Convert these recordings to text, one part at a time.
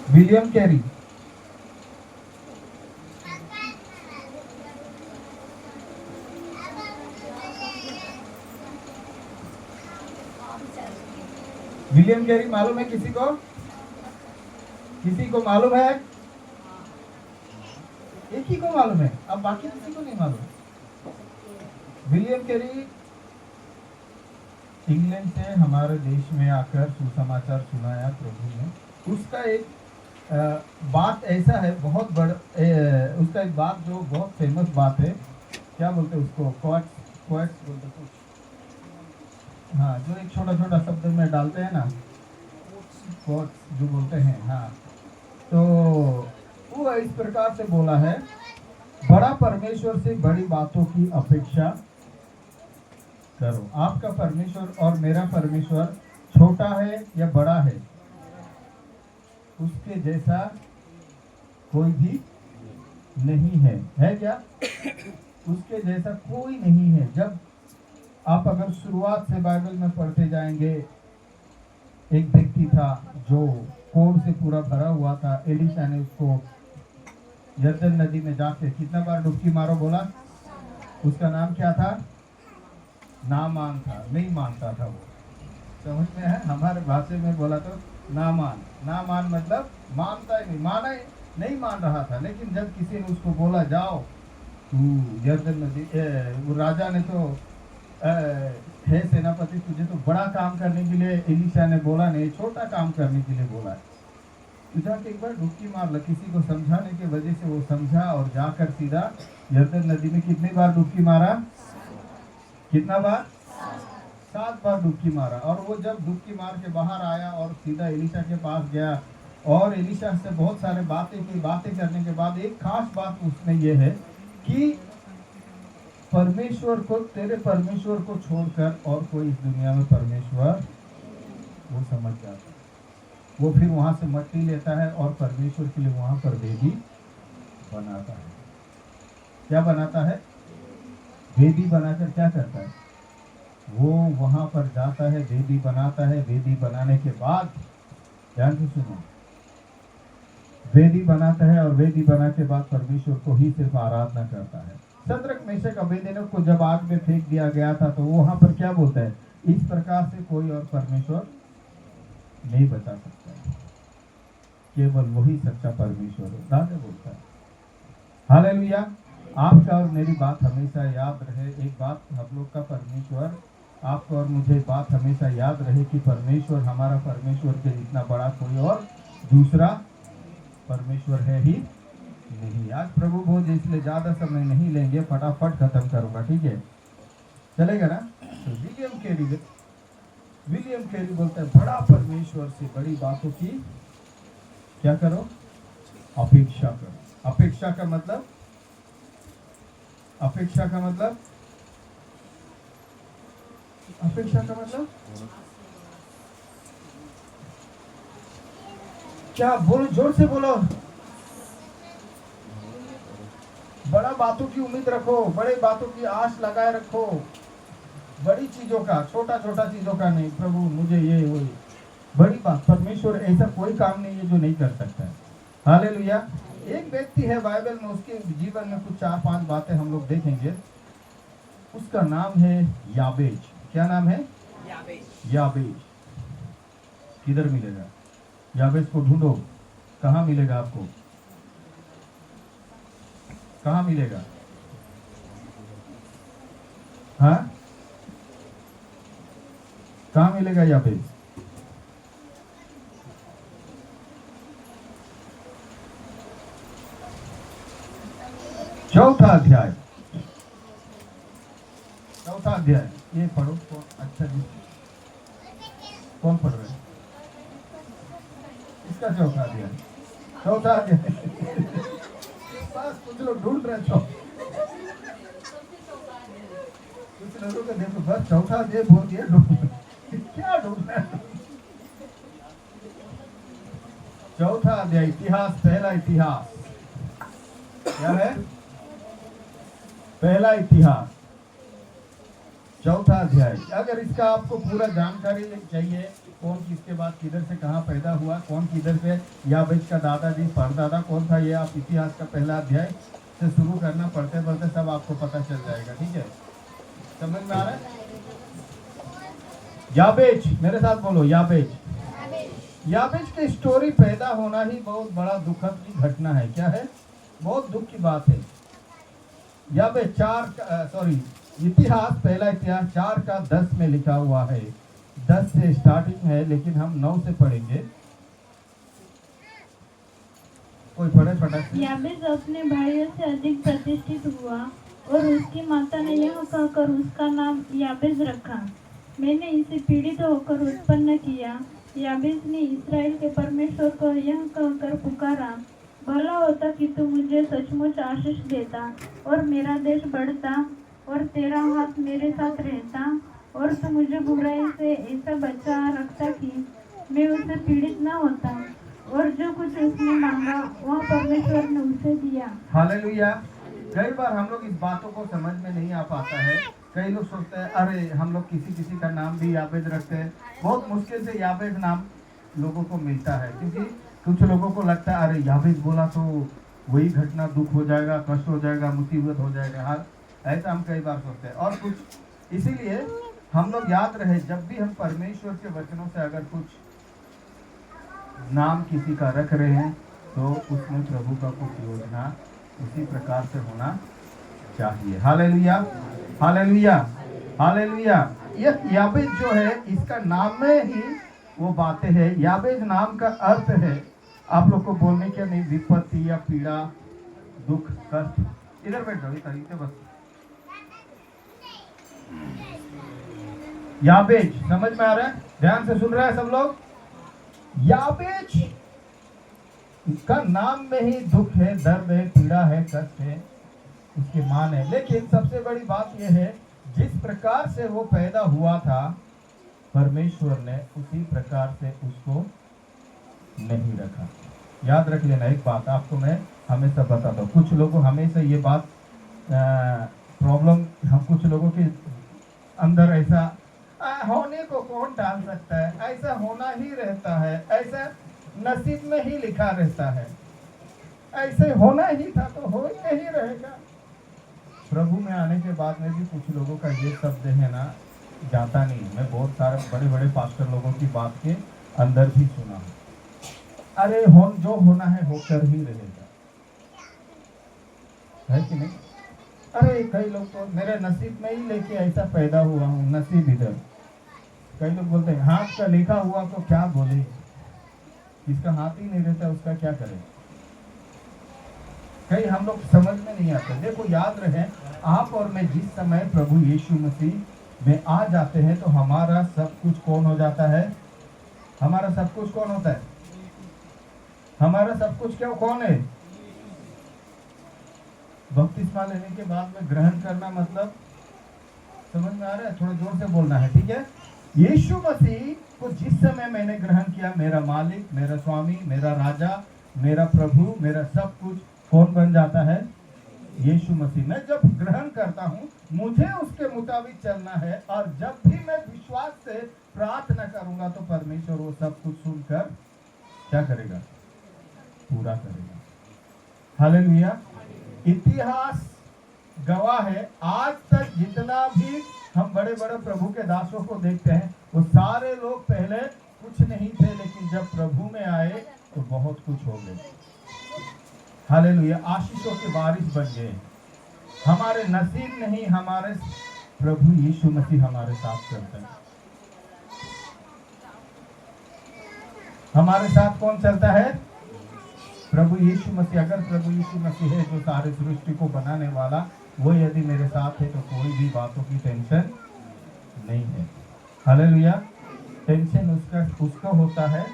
William Carey. William Carey मालूम है किसी को? किसी को मालूम है? एक ही को मालूम है, अब बाकी किसी को नहीं मालूम। विलियम कैरी इंग्लैंड से हमारे देश में आकर सुसमाचार सुनाया प्रभु ने। उसका एक बात ऐसा है, बहुत उसका एक बात जो बहुत फेमस बात है, क्या बोलते हैं उसको, क्वाट्स बोलते कुछ, हाँ, जो एक छोटा छोटा शब्द में डालते हैं ना, क्वाट्स जो बोलते हैं, हाँ। तो वो इस प्रकार से बोला है, बड़ा परमेश्वर से बड़ी बातों की अपेक्षा करो। आपका परमेश्वर और मेरा परमेश्वर छोटा है या बड़ा है? उसके जैसा कोई भी नहीं है क्या? उसके जैसा कोई नहीं है। जब आप अगर शुरुआत से बाइबल में पढ़ते जाएंगे, एक व्यक्ति था जो कोढ़ से पूरा भरा हुआ था। एलिशा ने उसको यरदन नदी में जाके कितना बार डुबकी मारो बोला? उसका नाम क्या था? नामान था। नहीं मानता था वो, समझ में है? हमारे भाषा में बोला तो नामान मतलब मानता ही नहीं, नहीं मान रहा था। लेकिन जब किसी ने उसको बोला, जाओ तू यरदन नदी, वो राजा ने तो हे सेनापति, तुझे तो बड़ा काम करने के लिए एलिशा ने बोला नहीं, छोटा काम करने के लिए बोला है। तू जाके एक बार डुबकी मार लो। किसी को समझाने की वजह से वो समझा और जाकर सीधा यरदन नदी में कितनी बार डुबकी मारा? कितना बार? 7 बार डुबकी मारा। और वो जब डुबकी मार के बाहर आया और सीधा एलिशा के पास गया और एलिशा से बहुत सारे बातें करने के बाद एक खास बात उसमें ये है कि परमेश्वर को, तेरे परमेश्वर को छोड़कर और कोई इस दुनिया में परमेश्वर, वो समझ जाता है। वो फिर वहां से मट्टी लेता है और परमेश्वर के लिए वहां पर वेदी बनाता है। क्या बनाता है? वेदी बनाकर क्या करता है? वो वहां पर जाता है, वेदी बनाता है। वेदी बनाने के बाद, ध्यान से सुनो, वेदी बनाता है और वेदी बना के बाद परमेश्वर को ही सिर्फ आराधना करता है। शद्रक मेशक अबेदनगो को जब आग में फेंक दिया गया था तो वहां पर क्या बोलता है? इस प्रकार से कोई और परमेश्वर नहीं बचा सकता है, केवल वही सच्चा परमेश्वर है, दादा बोलता है। हालेलुया। आपका और मेरी बात हमेशा याद रहे, एक बात हम लोग का परमेश्वर, आपको और मुझे बात हमेशा याद रहे कि परमेश्वर, हमारा परमेश्वर के जितना बड़ा कोई और दूसरा परमेश्वर है ही नहीं। आज प्रभु भोज, इसलिए ज्यादा समय नहीं लेंगे, फटाफट खत्म करूंगा, ठीक है? चलेगा ना? तो विलियम कैरी बोलता है, बड़ा परमेश्वर से बड़ी बातों की क्या करो? अपेक्षा करो। अपेक्षा का मतलब, अपेक्षा का मतलब क्या? बोलो, जोर से बोलो। बड़ा बातों की उम्मीद रखो, बड़े बातों की आस लगाए रखो, बड़ी चीजों का, छोटा छोटा चीजों का नहीं। प्रभु मुझे ये वही बड़ी बात, परमेश्वर ऐसा कोई काम नहीं है जो नहीं कर सकता है। हालेलुया। एक व्यक्ति है बाइबल में, उसके जीवन में कुछ 4-5 बातें हम लोग देखेंगे। उसका नाम है याबेज। क्या नाम है? याबेज। किधर मिलेगा? याबेज को ढूंढो, कहाँ मिलेगा आपको? कहाँ मिलेगा? हाँ, कहाँ मिलेगा याबेज? चौथा अध्याय ये पढ़ो। अच्छा जी, कौन पढ़ रहे? इसका चौथा अध्याय बस कुछ लोग ढूंढ रहे हो, कुछ लोगों को देखो, बस चौथा अध्याय बोल दिया, क्या ढूंढ रहे हैं? चौथा अध्याय इतिहास, पहला इतिहास क्या है? पहला इतिहास चौथा अध्याय। अगर इसका आपको पूरा जानकारी चाहिए, कौन किसके बाद किधर से कहाँ पैदा हुआ, कौन किधर से याबेज का दादाजी परदादा कौन था, ये आप इतिहास का पहला अध्याय से शुरू करना, पढ़ते पढ़ते सब आपको पता चल जाएगा। ठीक है, समझ में आ रहा है? याबेज, मेरे साथ बोलो याबेज। याबेज की स्टोरी पैदा होना ही बहुत बड़ा दुखद की घटना है। क्या है? बहुत दुख की बात है। याबेज इतिहास, पहला इतिहास 4:10 में लिखा हुआ है। 10 से स्टार्टिंग है, लेकिन हम 9 से पढ़ेंगे। कोई पढ़े फटाक से। याबेज अपने भाइयों से अधिक प्रतिष्ठित हुआ और उसकी माता ने यह कहकर उसका नाम याबेज रखा, मैंने इसे पीड़ित होकर उत्पन्न किया। याबेज ने इस्राएल के परमेश्वर को यह कहकर पुकारा, भला होता कि तू मुझे सचमुच आशीष देता और मेरा देश बढ़ता और तेरा हाथ मेरे साथ रहता और तू मुझे बुराई से ऐसा बचा रखता कि मैं उसे पीड़ित न होता। और जो कुछ उसने मांगा वह परमेश्वर ने उसे दिया। हालेलुया। कई बार हम लोग इस बातों को समझ में नहीं आ पाता है। कई लोग सोचते हैं अरे हम लोग किसी का नाम भी याबेज रखते हैं। बहुत मुश्किल से याबेज नाम लोगों को मिलता है, क्योंकि कुछ लोगों को लगता है अरे याबेज बोला तो वही घटना, दुख हो जाएगा, कष्ट हो जाएगा, मुसीबत हो जाएगा। हाँ, ऐसा हम कई बार सोचते हैं। और कुछ इसीलिए हम लोग याद रहे, जब भी हम परमेश्वर के वचनों से अगर कुछ नाम किसी का रख रहे हैं तो उसमें प्रभु का कुछ योजना उसी प्रकार से होना चाहिए। Hallelujah, hallelujah, hallelujah. ये याबेज जो है, इसका नाम में ही वो बातें हैं। याबेज नाम का अर्थ है, आप लोग को बोलने के नहीं, विपत्ति या पीड़ा, दुख, कष्ट। इधर बैठ जाओ, इस तरीके बस। याबेज समझ में आ रहा है? ध्यान से सुन रहे हैं सब लोग? याबेज का नाम में ही दुख है, दर्द है, पीड़ा है, कष्ट है, उसकी मान है। लेकिन सबसे बड़ी बात यह है, जिस प्रकार से वो पैदा हुआ था, परमेश्वर ने उसी प्रकार से उसको नहीं रखा। याद रख लेना एक बात, आपको मैं हमेशा बताता हूँ। कुछ लोगों हमेशा ये बात प्रॉब्लम, हम कुछ लोगों के अंदर ऐसा होने को कौन डाल सकता है, ऐसा होना ही रहता है, ऐसा नसीब में ही लिखा रहता है, ऐसे होना ही था तो हो ही नहीं रहेगा। प्रभु में आने के बाद में भी कुछ लोगों का ये शब्द है ना, जाता नहीं। मैं बहुत सारे बड़े बड़े पास्टर लोगों की बात के अंदर भी सुना हूँ, अरे जो होना है होकर ही रहेगा, है कि नहीं? अरे कई लोग तो मेरे नसीब में ही लेके ऐसा पैदा हुआ हूँ, नसीब इधर। कई लोग बोलते हैं हाथ का लिखा हुआ तो क्या बोले, जिसका हाथ ही नहीं रहता उसका क्या करें। कई हम लोग समझ में नहीं आता। देखो याद रहे, आप और मैं जिस समय प्रभु यीशु मसीह में आ जाते हैं तो हमारा सब कुछ कौन हो जाता है? हमारा सब कुछ कौन होता है? हमारा सब कुछ क्या कौन है? बपतिस्मा लेने के बाद में ग्रहण करना, मतलब समझ में आ रहा है? थोड़ा जोर से बोलना है, ठीक है? यीशु मसीह को जिस समय मैंने ग्रहण किया, मेरा मालिक, मेरा स्वामी, मेरा राजा, मेरा प्रभु, मेरा सब कुछ कौन बन जाता है? यीशु मसीह। मैं जब ग्रहण करता हूँ, मुझे उसके मुताबिक चलना है, और जब भी मैं विश्वास से प्रार्थना करूंगा तो परमेश्वर वो सब कुछ सुनकर क्या करेगा? पूरा करेगा। हालेलुया। इतिहास गवाह है, आज तक जितना भी हम बड़े बड़े प्रभु के दासों को देखते हैं, वो सारे लोग पहले कुछ नहीं थे, लेकिन जब प्रभु में आए तो बहुत कुछ हो गए। हालेलुया। आशीषों की बारिश बन गए। हमारे नसीब नहीं, हमारे प्रभु यीशु मसीह हमारे साथ चलते हैं। हमारे साथ कौन चलता है? प्रभु यीशु मसीह। अगर प्रभु यीशु मसीह है जो सारे सृष्टि को बनाने वाला, वो यदि मेरे साथ है तो कोई भी बातों की टेंशन नहीं है। हालेलुया। टेंशन उसका होता है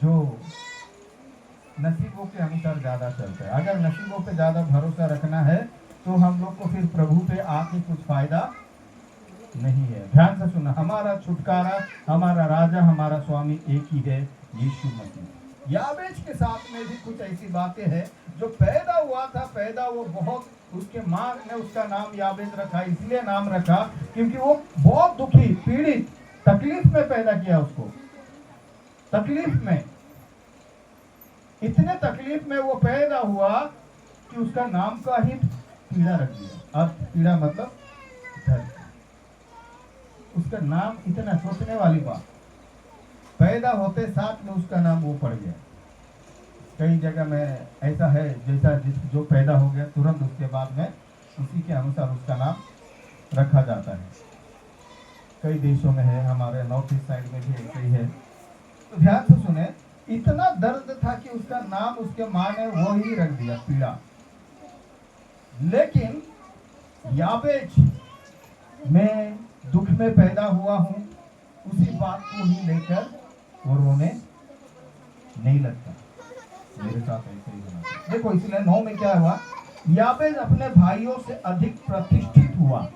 जो नसीबों के अनुसार ज्यादा चलता है। अगर नसीबों पे ज्यादा भरोसा रखना है तो हम लोग को फिर प्रभु पे आके कुछ फायदा नहीं है। ध्यान से सुना, हमारा छुटकारा, हमारा राजा, हमारा स्वामी एक ही है, यीशु मसीह। याबेश के साथ में भी कुछ ऐसी बातें हैं। जो पैदा हुआ था, पैदा वो बहुत, उसके माँ ने उसका नाम याबेश रखा, इसलिए नाम रखा क्योंकि वो बहुत दुखी, पीड़ित, तकलीफ में पैदा किया उसको। तकलीफ में, इतने तकलीफ में वो पैदा हुआ कि उसका नाम का ही पीड़ा रख दिया। अब पीड़ा मतलब दर्द। उसका नाम, इतना सोचने वाली बात, पैदा होते साथ में उसका नाम वो पड़ गया। कई जगह में ऐसा है, जैसा जो पैदा हो गया तुरंत उसके बाद में उसी के अनुसार उसका नाम रखा जाता है। कई देशों में है, हमारे नॉर्थ ईस्ट साइड में भी ऐसे ही है। तो ध्यान से सुने, इतना दर्द था कि उसका नाम उसके माँ ने वो ही रख दिया, पीड़ा। लेकिन याबेश, मैं दुख में पैदा हुआ हूं, उसी बात को ही लेकर वो रोने नहीं लगता। मेरे साथ ऐसे ही होना। देखो, इसलिए 9 में क्या हुआ, याबेश अपने भाइयों से अधिक प्रतिष्ठित हुआ।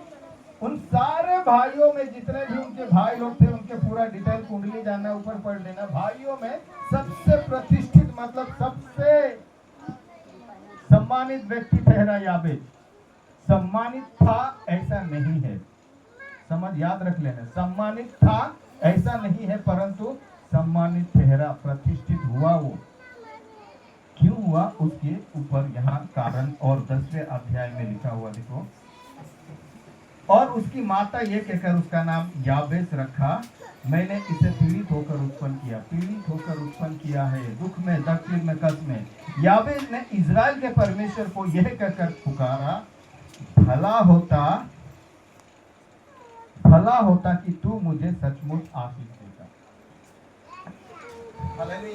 उन सारे भाइयों में, जितने भी उनके भाई लोग थे, उनके पूरा डिटेल कुंडली जानना, ऊपर पढ़ लेना। भाइयों में सबसे प्रतिष्ठित मतलब सबसे सम्मानित व्यक्ति ठहरा याबेश। सम्मानित था ऐसा नहीं है, समझ याद रख लेना। सम्मानित था ऐसा नहीं है, परंतु सम्मानित ठहरा, प्रतिष्ठित हुआ। वो क्यों हुआ, उसके ऊपर यहाँ कारण और 10वें अध्याय में लिखा हुआ, देखो। और उसकी माता ये कहकर उसका नाम याबेश रखा, मैंने इसे पीड़ित होकर उत्पन्न किया। पीड़ित होकर उत्पन्न किया है, दुख में, तकलीफ में, कष्ट में। याबेश ने इज़राइल के परमेश्वर को यह कहकर पुकारा, भला होता कि तू मुझे सचमुच आशीष देता।